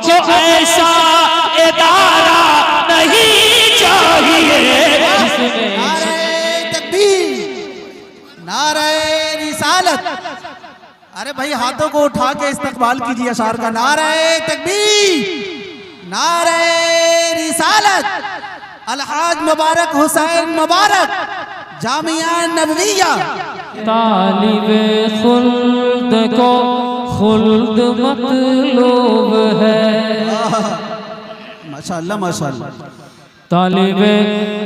मुझको ऐसा इदारा नहीं चाहिए नारे तकबीर, नारे रिसालत। अरे भाई हाथों को उठा के इस्तकबाल कीजिए अशार का। नारे तकबीर, नारे रिसालत। अलहाज मुबारक हुसैन मुबारक, जामिया नबविया। तालिबे खुल्द को खुल्द मतलूब है। माशाअल्लाह माशाअल्लाह। तालिबे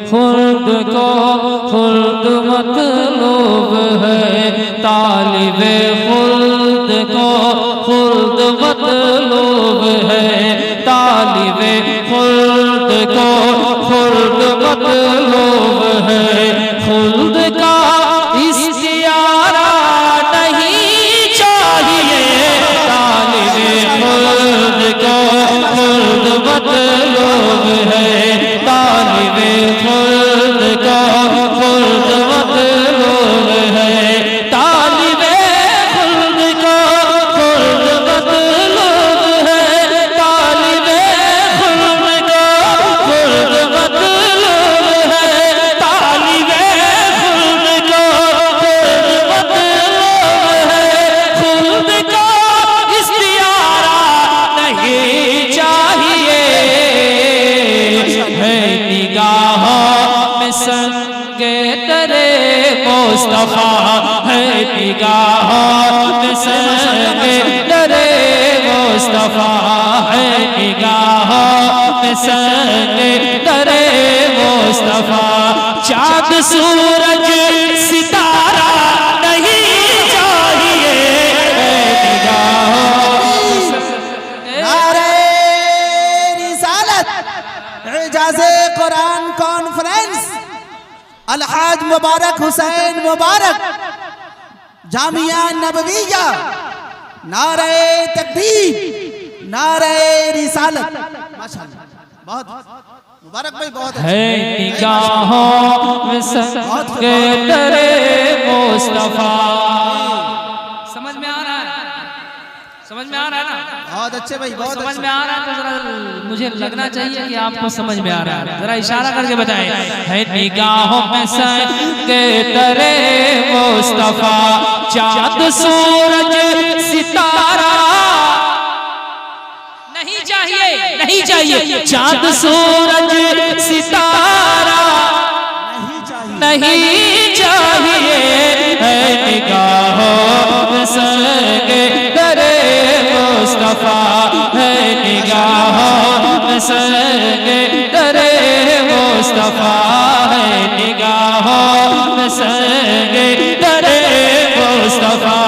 खुल्द को खुल्द मतलूब है। तालिबे खुल्द को खुल्द मतलूब है। तालिबे खुल्द को खुल्द मतलूब है। खुल्द का इस्तियारा नहीं चाहिए। तालिबे खुल्द को खुल्द मतलूब है। तालिबे खुल्द को खुल्द मतलूब है। तालिबे खुल्द को खुल्द मतलूब है। तालिबे खुल्द को खुल्द मतलूब है। तालिबे खुल्द को खुल्द मतलूब है। खुल्द का इस्तियारा नहीं चाहिए। है निगाहों में संगे तेरे मुस्तफा। है निगाहों में संगे तेरे मुस्तफा। है निगाहों में संगे तेरे मुस्तफा। चाँद सूरज सितारा नहीं चाहिए। है निगाहों नारे रिसालत। इजाज़े कुरान कॉन्फ्रेंस अलहाज मुबारक हुसैन मुबारक, जामिया नबविया। नारे तकबीर, नारे रिसालत। माशाअल्लाह, बहुत मुबारक भाई, बहुत अच्छा। है निगाहों में संगे तेरे मुस्तफा। समझ में आ रहा है? समझ में आ रहा है ना? बहुत अच्छे भाई, बहुत समझ अच्छे। में आ रहा है तो जरा मुझे लगना चाहिए कि आपको समझ में आ रहा है। जरा इशारा करके बताएं। है निगाहों में संगे तेरे मुस्तफा। चाँद सूरज सितारा नहीं चाहिए, नहीं चाहिए। चाँद सूरज सितारा नहीं चाहिए। है निगाहों में संगे तेरे मुस्तफा। है निगाहों में संगे तेरे मुस्तफा। है निगाहों में संगे तेरे मुस्तफा।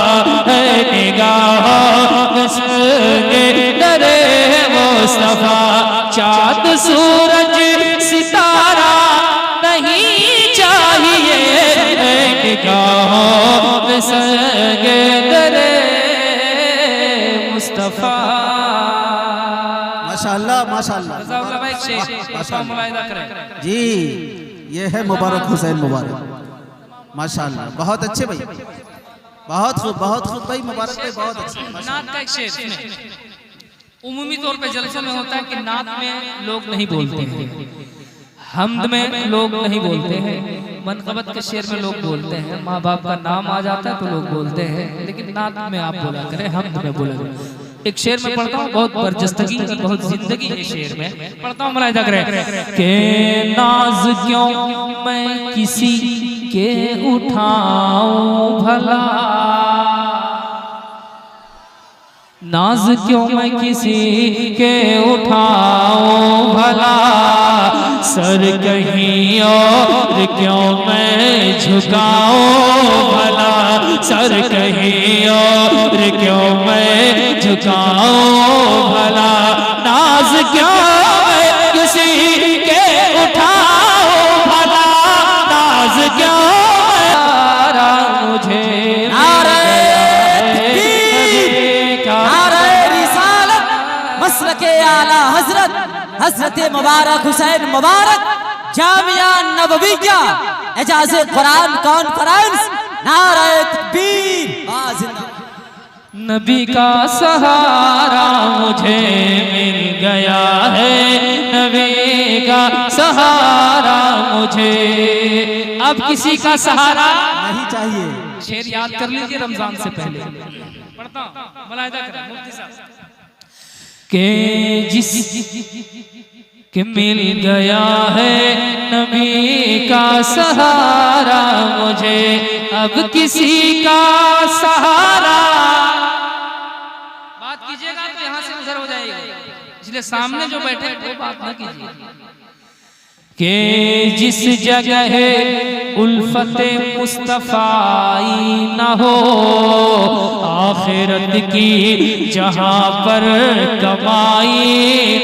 है निगाहों में संगे तेरे मुस्तफा। चाँद सूरज सितारा नहीं चाहिए। है निगाहों में संगे तेरे मुस्तफा। माशाअल्लाह माशाअल्लाह। जी ये है मुबारक हुसैन मुबारक। माशाअल्लाह, बहुत अच्छे भाई, बहुत खूब, बहुत खूब भाई, मुबारक भाई, बहुत अच्छे। नात का एक शेर उमूमी तौर पे जलसों में होता है कि नात में लोग नहीं बोलते हैं, हम्द में लोग नहीं बोलते हैं, मनक़बत के शेर में लोग बोलते हैं, माँ बाप का नाम आ जाता है तो लोग बोलते हैं, लेकिन नात में आप बोला करें, हम्द में बोला करें। एक शेर में पढ़ता हूँ, बहुत बरजस्तगी की, बहुत जिंदगी है शेर में, पढ़ता हूँ मुलाहिजा करें। के नाज क्यों मैं किसी के उठाऊं भला, नाज क्यों मैं किसी के उठाऊं भला, सर कहीं और क्यों मैं झुकाऊं भला, सर कहीं और क्यों मैं झुकाऊं भला, नाज क्यों मैं किसी के उठाऊं भला, नाज क्यों मुझे मसलके आला हजरत हजरत मुबारक हुसैन मुबारक जामिया नबविया एजाज़े कुरान कॉन्फ्रेंस नारे तकबीर। नबी का सहारा मुझे मिल गया है नबी का सहारा मुझे, अब किसी का सहारा नहीं चाहिए। शेर याद कर लीजिए रमजान से पहले, पढ़ता हूं, मुलाहिजा करें मुफ्ती साहब के जिस कि मिल गया है नबी का सहारा मुझे, अब किसी का सहारा। बात कीजिएगा तो यहां से गुजर हो जाएगा, इसलिए सामने जो बैठे हैं वो बात ना कीजिए। के जिस जगह उल्फते मुस्तफाई न हो, आखिरत की जहां पर कमाई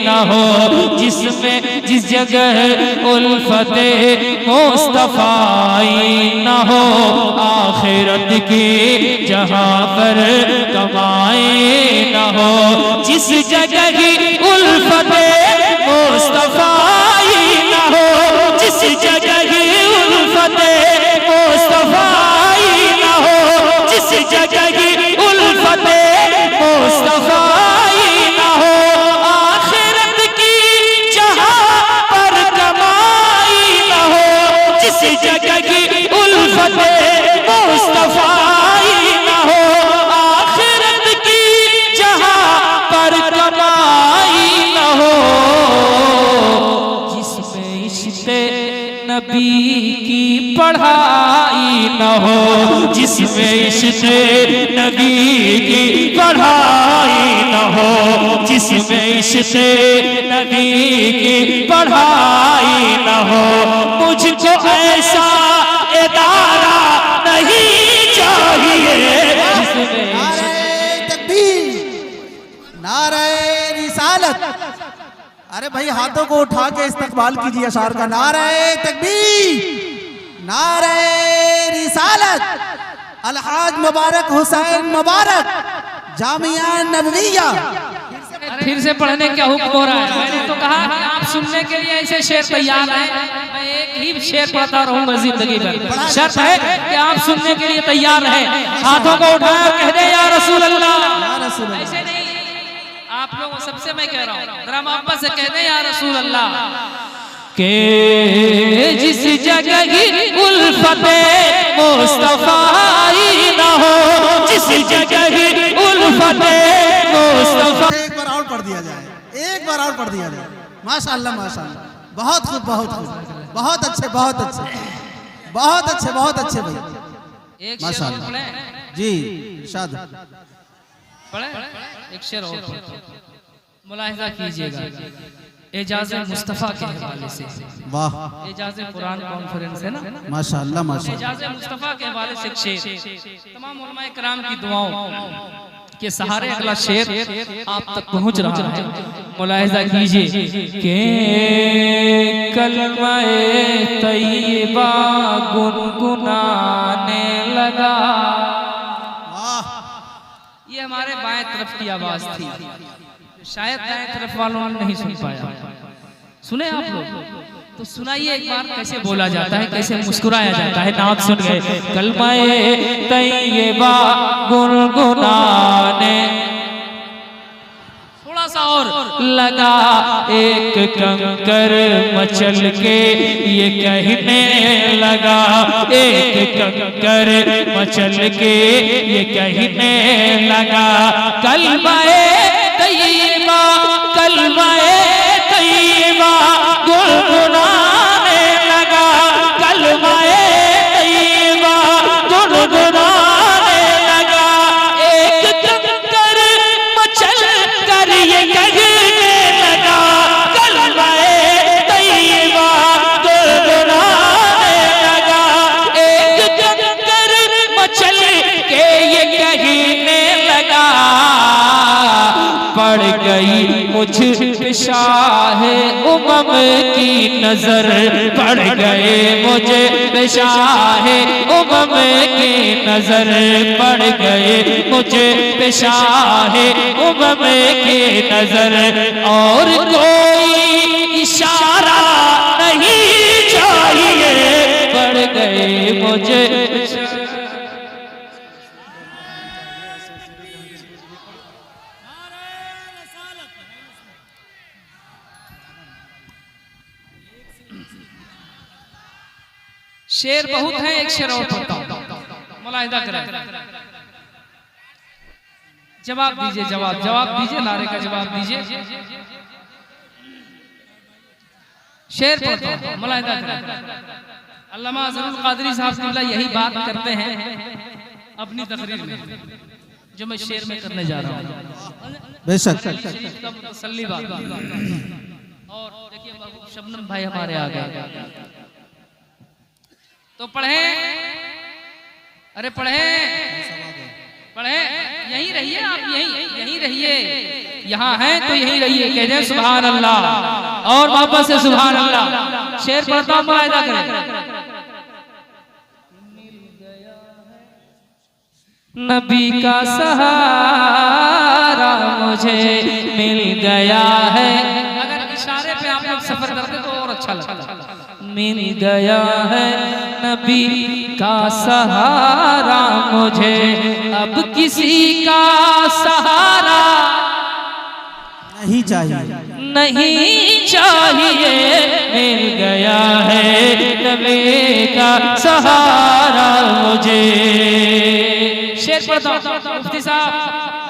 न हो, जिसमें जिस जगह उल्फते मुस्तफाई न हो, आखिरत की जहां पर कमाई न हो, जिस जगह उल्फते मुस्तफाई न हो, जिस जगह उल्फते मुस्तफाई न हो, जिस जगह उल्फते मुस्तफाई न हो, आखिरत की जहां पर कमाई न हो, जिस जगह उल्फते मुस्तफाई न हो, आखिरत की जहां पर कमाई न हो, जिसमें इश्क़े नबी की पढ़ाई न हो, जिसमें इश्क़े नबी की पढ़ाई न हो, जिसमें इश्क़े नबी की पढ़ाई न हो, मुझको ऐसा इदारा नहीं चाहिए जिसमें नारे तकबीर, नारे रिसालत। अरे भाई हाथों को उठा के इस्तकबाल कीजिए अशार का। नारे तकबीर, नारे रिसालत, अलहाज मुबारक हुसैन मुबारक, जामिया नबविया। फिर से पढ़ने का हुक्म हो रहा है। मैंने तो कहा कि आप सुनने के लिए ऐसे शेर तैयार हैं, मैं एक ही शेर पढ़ता रहूंगा जिंदगी भर। शर्त है कि आप सुनने के लिए तैयार हैं। हाथों को उठाया कह दे या रसूल अल्लाह। ऐसे नहीं, आप लोगों सबसे मैं कह रहा हूँ, जरा मोहब्बत से कह दे या रसूल अल्लाह। के जिस जगह उल्फते मुस्तफाई न हो, जिस जगह उल्फते मुस्तफा। एक बार और पढ़ दिया जाए, एक बार और पढ़ दिया जाए। माशाअल्लाह माशाअल्लाह, बहुत खूब बहुत खूब, बहुत अच्छे बहुत अच्छे बहुत अच्छे बहुत अच्छे भाई, माशाअल्लाह जी। शाद पढ़े एक शेर और मुलाहिजा कीजिएगा, एजाज़े मुस्तफ़ा के हवाले से। वाह, एजाज़े कुरान कॉन्फ्रेंस है ना, माशाअल्लाह माशाअल्लाह। एजाज़े मुस्तफ़ा के हवाले से एक शेर, तमाम उलमाए किराम की दुआओं के सहारे अगला शेर आप तक पहुंच रहा है। मुलाहिजा कीजिए के कलमाए तैयबा गुनगुनाने लगा। ये हमारे बाएं तरफ की आवाज थी, शायद दाएं तरफ वालों ने नहीं सुन पाया। सुने आप लोग तो सुनाइए एक बार कैसे बोला जाता है, कैसे मुस्कुराया जाता है। नाम सुन गए कलमाए तैयबा गुनगुनाने, थोड़ा सा और लगा एक कंकर मचल के ये कहने लगा, एक कंकर मचल के ये कहने लगा, कलमाए तैयबा कलमाए तैयबा गुनगुनाने लगा, कलमाए तैयबा गुनगुनाने लगा, एक कंकर मचल कर ये कहने लगा, कलमाए तैयबा गुनगुनाने लगा, एक कंकर मचल के ये कहने लगा, पड़ गई मुझ शाहे उमम की नजर, पड़ गए मुझे शाहे उमम की नजर, पड़ गए मुझे शाहे उमम की नजर, और कोई इशारा नहीं चाहिए, पड़ गए मुझे। शेर बहुत है, एक शेर और पढ़ता हूं, मुलाहिदा करें। जवाब दीजिए, जवाब दीजिए, नारे का जवाब दीजिए। शेर पढ़ता हूं, मुलाहिदा करें। अल्लामा ज़रूर क़ादरी साहब क़िबला यही बात करते हैं अपनी तकरीर में, जो मैं शेर में करने जा रहा हूं। बेशक। तसल्ली बात। और देखिए शबनम भाई हमारे आ गए, तो पढ़े, अरे पढ़े, यहीं रहिए आप, यहीं रहिए, यहाँ हैं तो यहीं रहिए, कहते हैं सुभान अल्लाह और मोहब्बत से सुभान अल्लाह। शेर पढ़ता हूं, मुलाहिदा करें। नबी का सहारा मुझे मिल गया है। अगर इशारे पे आप लोग सफर करते तो और अच्छा लगता। मिल गया है नबी का सहारा मुझे, अब किसी का सहारा नहीं चाहिए, नहीं चाहिए। मिल गया है नबी का सहारा मुझे। शेर पढ़ता हूं मुफ्ती साहब,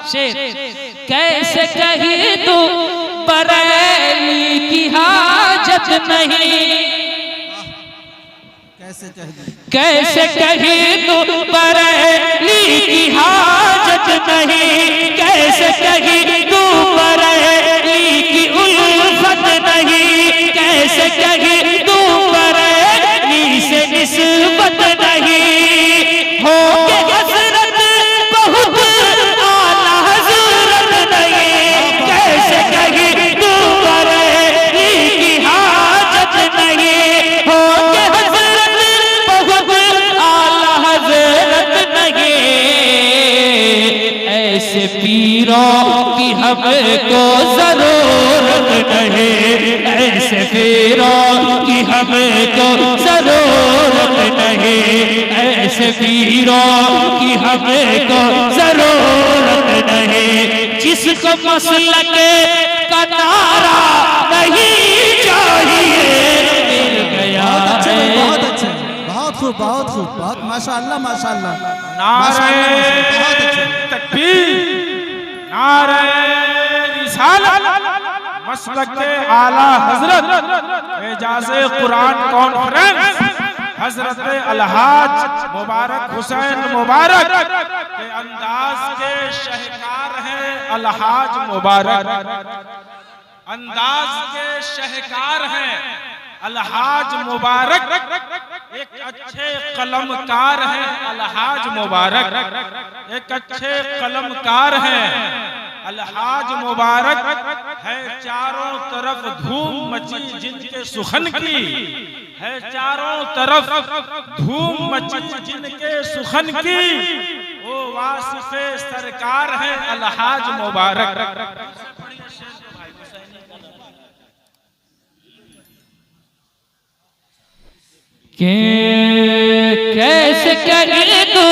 शेर। कैसे कही तू बरेली की हाजत नहीं, कैसे कही तू बरेली की हाजत नहीं, कैसे कही तू बरेली की उल्फत नहीं, कैसे कही तू बरेली से निस्बत नहीं। हो के हसरत बहुत आला हजरत नहीं, कैसे कही तू बरेली की हाजत नहीं। हो के हसरत बहुत आला हजरत नहीं। ऐसे पीरों की हमको जरूरत नहीं, ऐसे पीरों की हमको जरूरत नहीं, ऐसे पीरों की हमको जरूरत नहीं। जिसको मसलक का नारा नहीं चाहिए, मिल गया है। बहुत अच्छे, बहुत खूब, बहुत खूब, बहुत माशाअल्लाह, माशाअल्लाह, नारे तकबीर, नारे रिसालत, मसलक आला हजरत एजाज़े कुरान कॉन्फ्रेंस हजरत अलहाज मुबारक हुसैन मुबारक के अंदाज के शहकार हैं। अलहाज मुबारक अंदाज के शहकार हैं। अलहाज मुबारक एक अच्छे कलमकार हैं। अलहाज मुबारक एक अच्छे कलमकार हैं। अलहाज मुबारक है चारों तरफ धूम मची जिनके सुखन की, है चारों तरफ धूम मची जिनके सुखन की, वो वासिफे सरकार है अलहाज मुबारक। कैसे कहे तू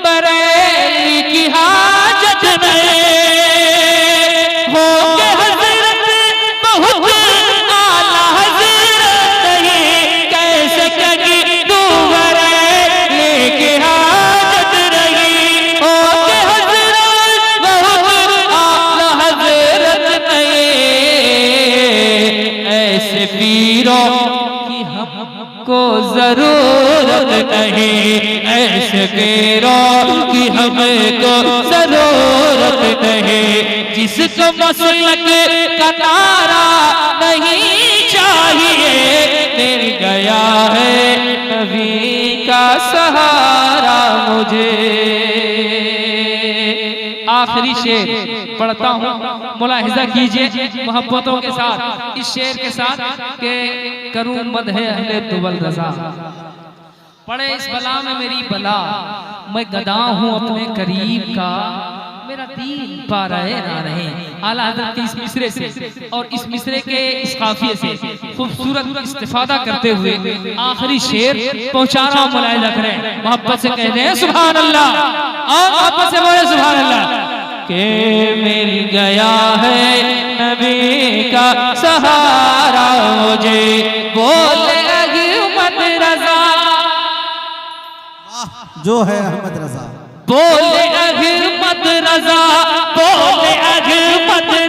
बरेली की हाजत नहीं, हो के हजरत बहुत आला हजरत नहीं, कैसे कहे तू बरेली की हाजत नहीं, हो के हजरत बहुत आला हजरत नहीं। ऐसे पीरों को जरूरत नहीं, ऐसे पीरों की हमको जरूरत नहीं। जिसको मसलक का नारा नहीं चाहिए, मिल गया है नबी का सहारा मुझे। आखिरी शेर पढ़ता हूँ, मुलाहिजा कीजिए मोहब्बतों के साथ, इस शेर के साथ के करूं मदहे अहले दुबल रजा। पड़े इस बला में मेरी बला, मैं गदा हूँ अपने करीब का, मेरा दीन पा रहे ना रहे। आला हज़रत के इस मिसरे से और इस मिसरे के इस काफिये से खूबसूरत इस्तिफादा करते हुए आखिरी शेर पहुंचा रहा हूं, मुलाहिजा करें, मोहब्बत से कहते हैं सुभान अल्लाह और मोहब्बत से बोले सुभान अल्लाह। के मिल गया है नबी का सहारा मुझे, बोले जो है अहमद रजा। बोले अहमद रजा, बोले अहमद